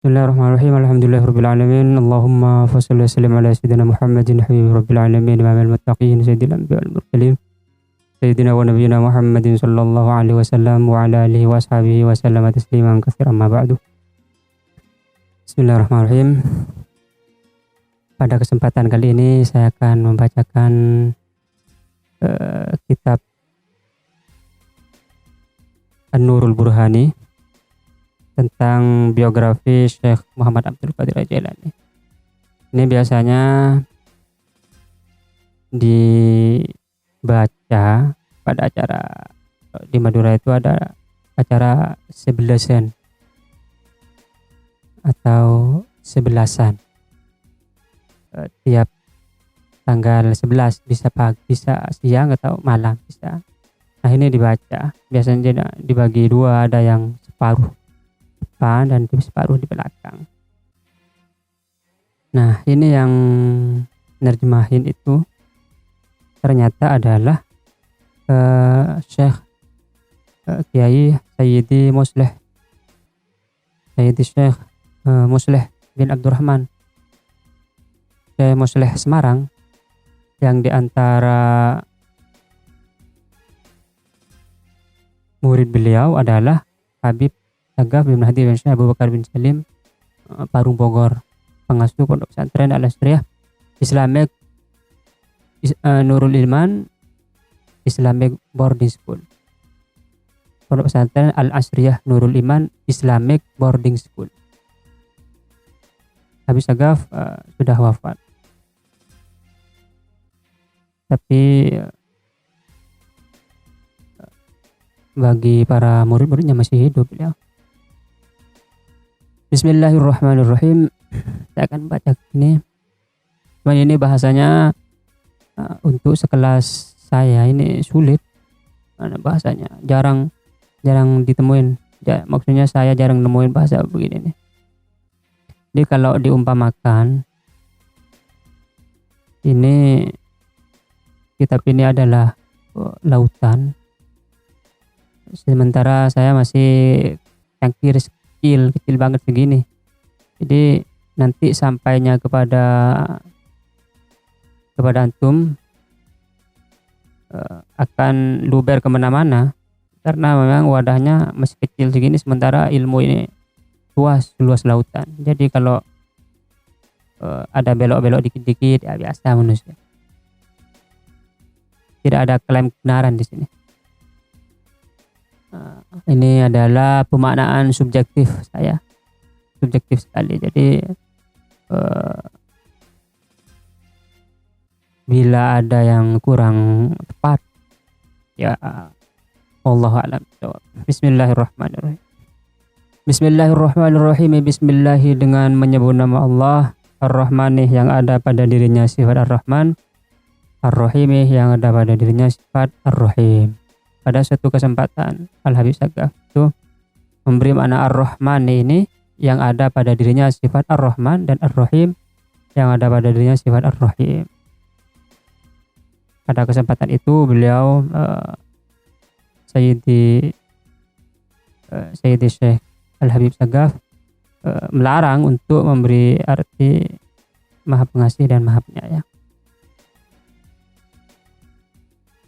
Bismillahirrahmanirrahim. Alhamdulillahirabbil alamin. Allahumma shalli wa sallim ala sayyidina Muhammadin habibi rabbil alamin imamil muttaqin sayyidil anbiya'i wal mursalin sayyidina wa nabiyyina Muhammadin sallallahu alaihi wasallam wa ala alihi wa ashabihi wa sallama tasliman katsiran ma ba'du. Bismillahirrahmanirrahim. Pada kesempatan kali ini saya akan membacakan kitab An-Nurul Burhani tentang biografi Syekh Muhammad Abdul Qadir Al-Jailani. Ini biasanya dibaca pada acara di Madura, itu ada acara 11-an atau 11-an tiap tanggal 11, bisa pagi, bisa siang atau malam bisa. Nah, ini dibaca biasanya dibagi dua, ada yang separuh depan dan separuh di belakang. Nah, ini yang nerjemahin itu ternyata adalah Syekh Kiai Syekh Musleh bin Abdurrahman Syekh Musleh Semarang, yang diantara murid beliau adalah Habib Sagaf bin Hadi bin Syekh Abu Bakar bin Salim Parung Bogor, pengasuh Pondok Pesantren Al-Asriyah Islamic Nurul Iman Islamic Boarding School. Pondok Pesantren Al-Asriyah Nurul Iman Islamic Boarding School. Habib Sagaf sudah wafat, tapi bagi para murid-muridnya masih hidup beliau. Bismillahirrahmanirrahim. Saya akan baca ini. Cuman ini bahasanya untuk sekelas saya ini sulit. Karena bahasanya jarang ditemuin. Maksudnya saya jarang nemuin bahasa begini nih. Jadi kalau diumpamakan, ini kitab ini adalah lautan. Sementara saya masih cangkir kecil banget begini. Jadi nanti sampainya kepada antum akan luber kemana-mana, karena memang wadahnya masih kecil segini, sementara ilmu ini luas lautan. Jadi kalau ada belok-belok dikit-dikit ya biasa manusia. Tidak ada klaim kebenaran di sini. Ini adalah pemaknaan subjektif saya, subjektif sekali. Jadi bila ada yang kurang tepat, ya wallahu a'lam. Bismillahirrahmanirrahim. Bismillahirrahmanirrahim. Bismillah dengan menyebut nama Allah, Ar-Rahmanih yang ada pada dirinya sifat Ar-Rahman, Ar-Rahimih yang ada pada dirinya sifat Ar-Rahim. Pada suatu kesempatan Al-Habib Sagaf itu memberi makna Ar-Rahman ini yang ada pada dirinya sifat Ar-Rahman, dan Ar-Rahim yang ada pada dirinya sifat Ar-Rahim. Pada kesempatan itu beliau Sayyidi Syekh Al-Habib Sagaf melarang untuk memberi arti Maha Pengasih dan Maha Penyayang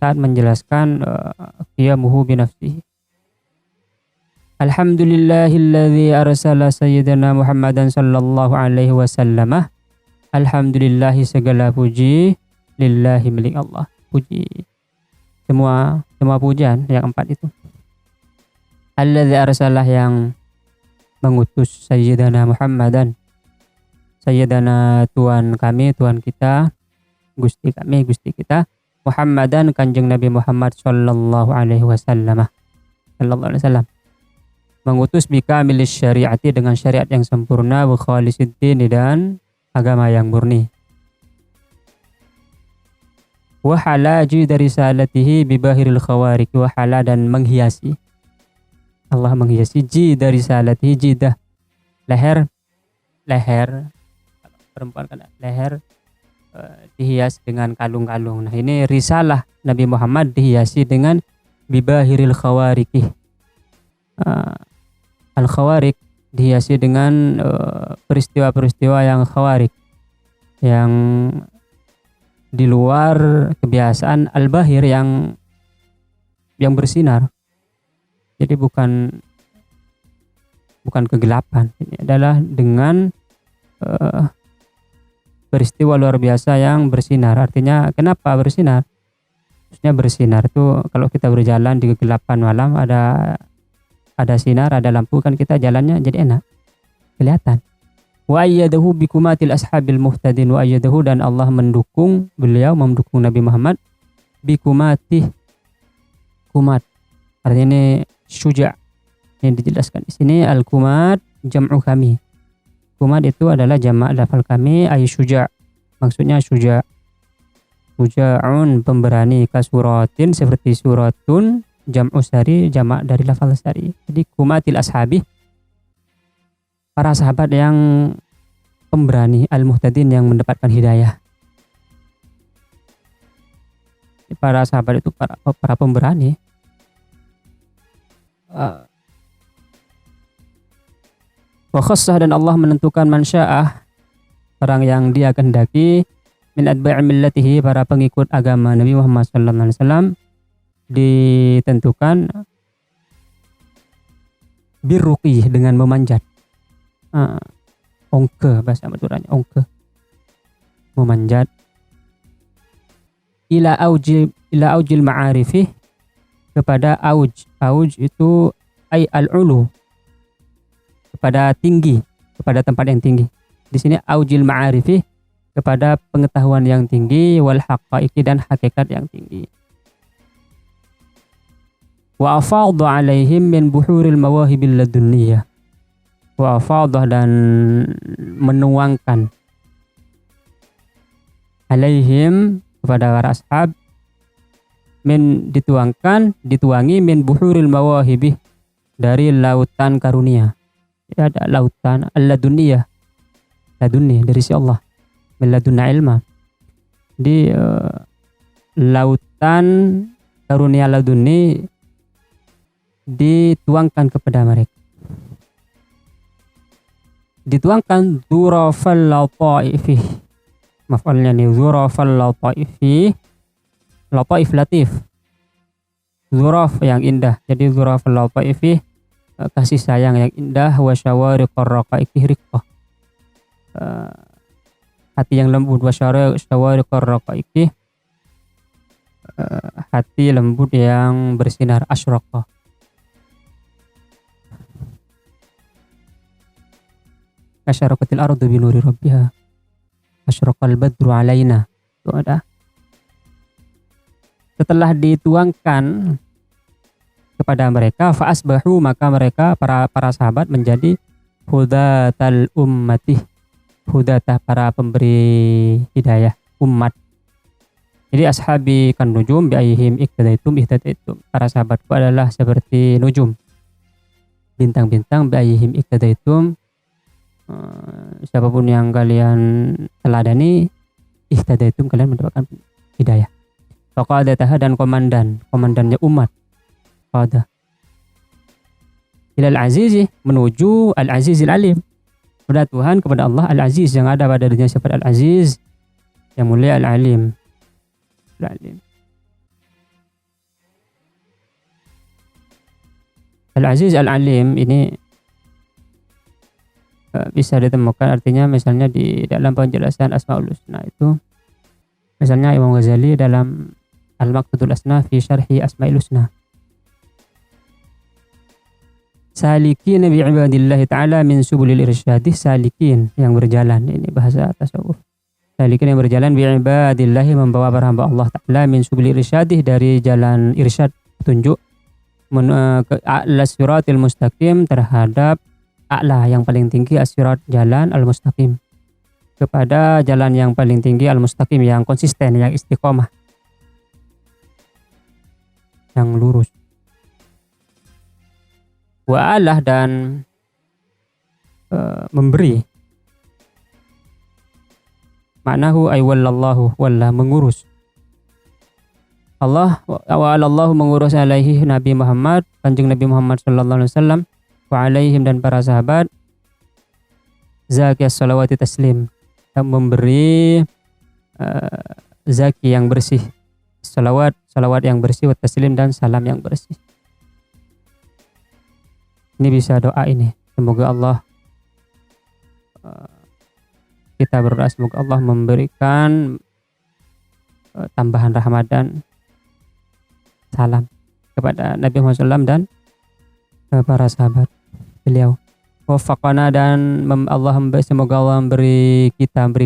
saat menjelaskan qiyamuhu binafsihi. Alhamdulillahilladzi arsala sayyidina Muhammadan sallallahu alaihi wasallam. Alhamdulillah, segala puji lillahi, milik Allah. Puji semua pujian yang empat itu. Alladzi arsalah, yang mengutus sayyidina Muhammadan, sayyidina Tuhan kami, Tuhan kita, Gusti kami, Gusti kita, Muhammadan, kanjeng Nabi Muhammad sallallahu alaihi wasallam, mengutus bika milis syariati, dengan syariat yang sempurna, wa khalisiddin, dan agama yang murni. Wa halaji dari risalatihi bibahiril khawarik, wa hala, dan menghiasi. Allah menghiasi ji dari risalatihi, jidah leher perempuan kan leher dihias dengan kalung-kalung. Nah, ini risalah Nabi Muhammad dihiasi dengan bibahiril khawariki. Al-khawarik dihiasi dengan peristiwa-peristiwa yang khawarik, yang di luar kebiasaan, al-bahir, yang bersinar. Jadi bukan kegelapan. Ini adalah dengan peristiwa luar biasa yang bersinar. Artinya kenapa bersinar? Maksudnya bersinar itu kalau kita berjalan di kegelapan malam, ada sinar, ada lampu, kan kita jalannya jadi enak, kelihatan. Wa ayyadahu bikumatil ashabil muhtadin, wa ayyadahu, dan Allah mendukung Nabi Muhammad bikumatih, kumat. Artinya ini syuja'. Yang dijelaskan di sini al-kumat jam'u kami. Kumat itu adalah jamak lafal kami, ay syuja'. Maksudnya syuja'. Syuja'un, pemberani, kasuratin, seperti suratun, jam'u sari, jamak dari lafal sari. Jadi kumatil ashabi, para sahabat yang pemberani, al-muhtadin, yang mendapatkan hidayah. Para sahabat itu para pemberani. Wa khassah, dan Allah menentukan mansya'ah, orang yang Dia kehendaki, min atba'i millatihi, para pengikut agama Nabi Muhammad sallallahu alaihi wasallam, ditentukan birruqi, dengan memanjat. Ongke, bahasa Maduranya ongke, memanjat. Ila aujil ma'arifi, kepada auj itu ay al-ulu, kepada tinggi, kepada tempat yang tinggi. Di sini aujil ma'arifi, kepada pengetahuan yang tinggi, wal haqaiqi, dan hakikat yang tinggi. Wa afadha alaihim min buhuril mawahibil ladunniyah. Wa afadha, dan menuangkan, alaihim, kepada para ashab, dituangi min buhuril mawahibi, dari lautan karunia. Ya, ada lautan al-ladunniyah, ladunni, dari si Allah, min ladunna ilma. Di lautan karunia ladunni dituangkan kepada mereka. Dituangkan dzurafal lataifi, maf'alnya nih, dzurafal lataifi, lataif latif, dzuraf yang indah. Jadi dzurafal lataifi, kasih sayang yang indah, wa syawariqar raqaiqi riqqah, hati yang lembut, wa syawariqar raqaiqi, hati lembut yang bersinar, asyraqah. Asyaraqatil ardu bi nuri rabbiha, asyraqal badru alaina. Itu ada. Setelah dituangkan kepada mereka, fa asbahu, maka mereka para sahabat menjadi hudatal ummati, hudatah, para pemberi hidayah umat. Jadi ashabi kan nujum bi ayyihim ihtadaitum. Para sahabatku adalah seperti nujum, bintang-bintang, bi ayyihim ihtadaitum, siapapun yang kalian teladani, ihtadaitum, kalian mendapatkan hidayah. Faqadataha, dan komandannya umat, qada ilal azizi, menuju al-azizil alim, kepada Tuhan, kepada Allah al-aziz, yang ada pada dirinya sifat al-aziz, yang mulia, al-alim. Al-aziz al-alim ini bisa ditemukan artinya misalnya di dalam penjelasan Asmaul Husna itu. Misalnya Imam Ghazali dalam Al-Maqsudul Asna fi Syarhi Asmaul Husna, salikin bi ibadillahi ta'ala min subulil irsyadih, salikin, yang berjalan, ini bahasa tasawuf. Salikin, yang berjalan, bi ibadillahi, membawa para hamba Allah ta'ala, min subulil irsyadih, dari jalan irsyad, petunjuk, ke a'la siratil mustaqim, terhadap a'la, yang paling tinggi, as-sirat, jalan al-mustaqim, kepada jalan yang paling tinggi, al-mustaqim, yang konsisten, yang istiqomah, yang lurus. Wa'alah, dan memberi, maknahu ay wallallahu, wallah, mengurus. Allah wa'alallahu, mengurus alaihi Nabi Muhammad, kanjeng Nabi Muhammad sallallahu alaihi wasallam, wa alaihim, dan para sahabat, zakiyas salawati taslim, yang memberi zaki yang bersih, salawat yang bersih, wa taslim dan salam yang bersih. Ini bisa doa ini. Semoga Allah, kita berdoa semoga Allah memberikan tambahan rahmat dan salam kepada Nabi Muhammad SAW dan para sahabat beliau. Wafaqana, dan semoga Allah memberi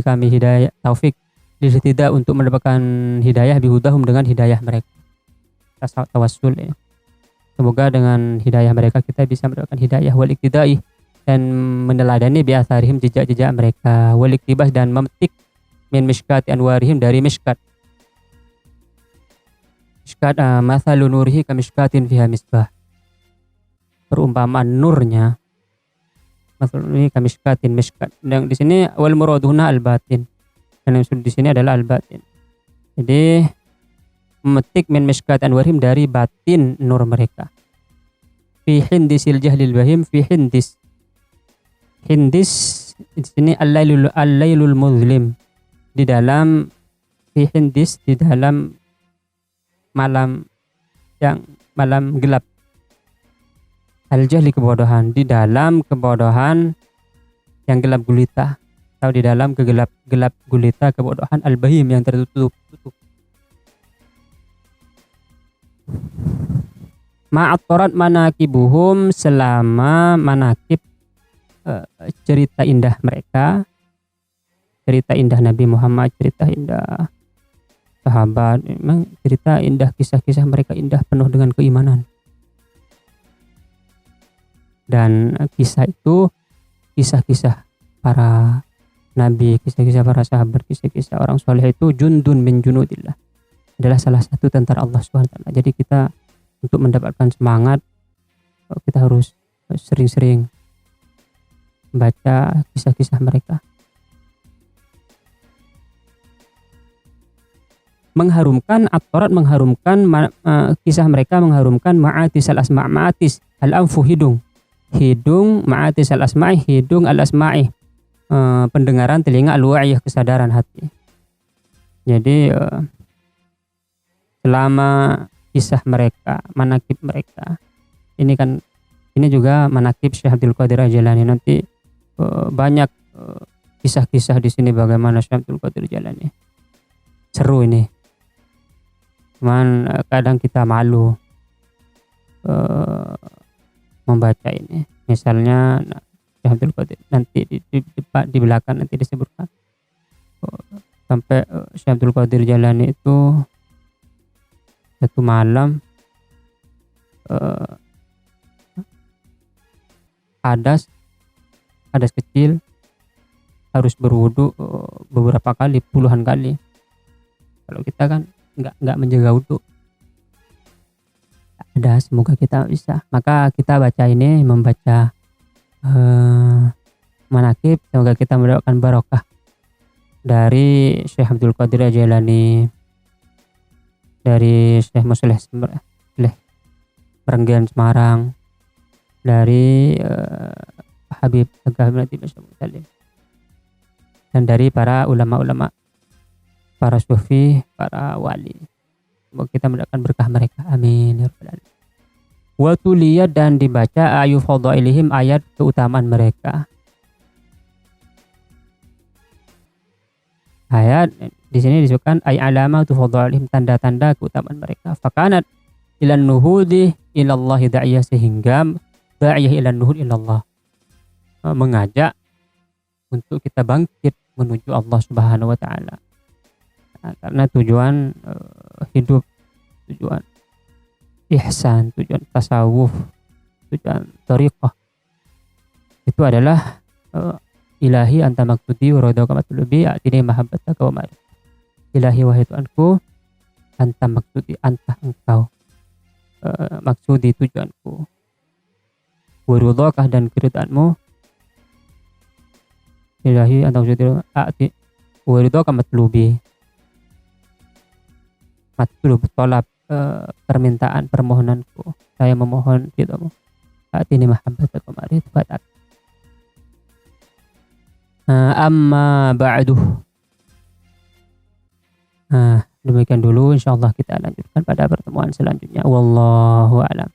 kami hidayah, taufik tidak untuk mendapatkan hidayah bihudahum, dengan hidayah mereka. Tawassul ya. Semoga dengan hidayah mereka kita bisa mendapatkan hidayah, wal iktidai, dan meneladani bi'atharihim, jejak-jejak mereka, wal iktibas, dan memetik min mishkati anwarihim, dari mishkat. Mishkat mathalu nurihi kamishkatin fiha misbah. Perumpamaan nurnya mathalu nurihi kamishkatin, mishkat. Yang di sini wal muraduhuna al-batin. Dan yang di sini adalah al-batin. Jadi memetik min mishkat anwarihim, dari batin nur mereka. Fi hindisil jahlil bahim, fi hindis di sini al-lailul muzlim, di dalam fi hindis, di dalam malam gelap. Al-jahli, kebodohan, di dalam kebodohan yang gelap gulita, atau di dalam gelap gulita kebodohan, al-bahim, yang tertutup. Ma'atorat manakibuhum, selama manakib cerita indah mereka, cerita indah Nabi Muhammad, cerita indah sahabat, memang cerita indah, kisah-kisah mereka indah, penuh dengan keimanan. Dan kisah itu kisah-kisah para nabi, kisah-kisah para sahabat, kisah-kisah orang soleh itu jundun min junudillah, adalah salah satu tentara Allah SWT. Jadi kita untuk mendapatkan semangat, kita harus sering-sering baca kisah-kisah mereka. Mengharumkan at-torat, mengharumkan kisah mereka, mengharumkan ma'atis al-asma', ma'atis al-anfu, hidung, ma'atis al-asma'i, hidung, al-asma'i, pendengaran, telinga, al-wa'iyah, kesadaran hati. Jadi selama kisah mereka, manakib mereka, ini juga manakib Syekh Abdul Qadir Al-Jailani. Nanti banyak kisah-kisah di sini bagaimana Syekh Abdul Qadir Al-Jailani. Seru ini. Cuman kadang kita malu membaca ini. Misalnya Syekh Abdul Qadir, nanti di belakang nanti disebutkan sampai Syekh Abdul Qadir Al-Jailani itu satu malam hadas kecil, harus berwudu beberapa kali, puluhan kali. Kalau kita kan nggak menjaga wudu. Ada, semoga kita bisa. Maka kita baca ini, membaca manakib, semoga kita mendapatkan barokah dari Syekh Abdul Qadir Al-Jailani, dari Syekh Musleh Perenggian Semarang, dari Habib Agah Nabi Salim, dan dari para ulama-ulama, para sufi, para wali. Semoga kita mendapatkan berkah mereka. Amin ya rabbal alamin. Wa tuliyat, dan dibaca ayu fadhailihim, ayat keutamaan mereka. Ayat di sini disebutkan ay alamatu fadhailihim, tanda-tanda keutamaan mereka. Fakanat ilan nuhudi ilallahi da'iyah, sehingga da'iyah ilan nuhud ilallah, mengajak untuk kita bangkit menuju Allah Subhanahu wa taala. Karena tujuan hidup, tujuan ihsan, tujuan tasawuf, tujuan thariqah itu adalah ilahi anta maksudi wa radaka matlubi atini mahabbataka wa ma'rifah. Ilahi, wahai Tuhanku, anta maksudi, anta engkau, maksudi tujuanku, wa ridhaka, dan keridhaanmu. Ilahi anta maksudi ati wa ridhaka matlubi, matlub, tolab, permintaan, permohonanku, saya memohon ridhamu. Saat ini mahabbataka ma'rifat. Amma ba'du. Demikian dulu, insyaallah kita lanjutkan pada pertemuan selanjutnya. Wallahu a'lam.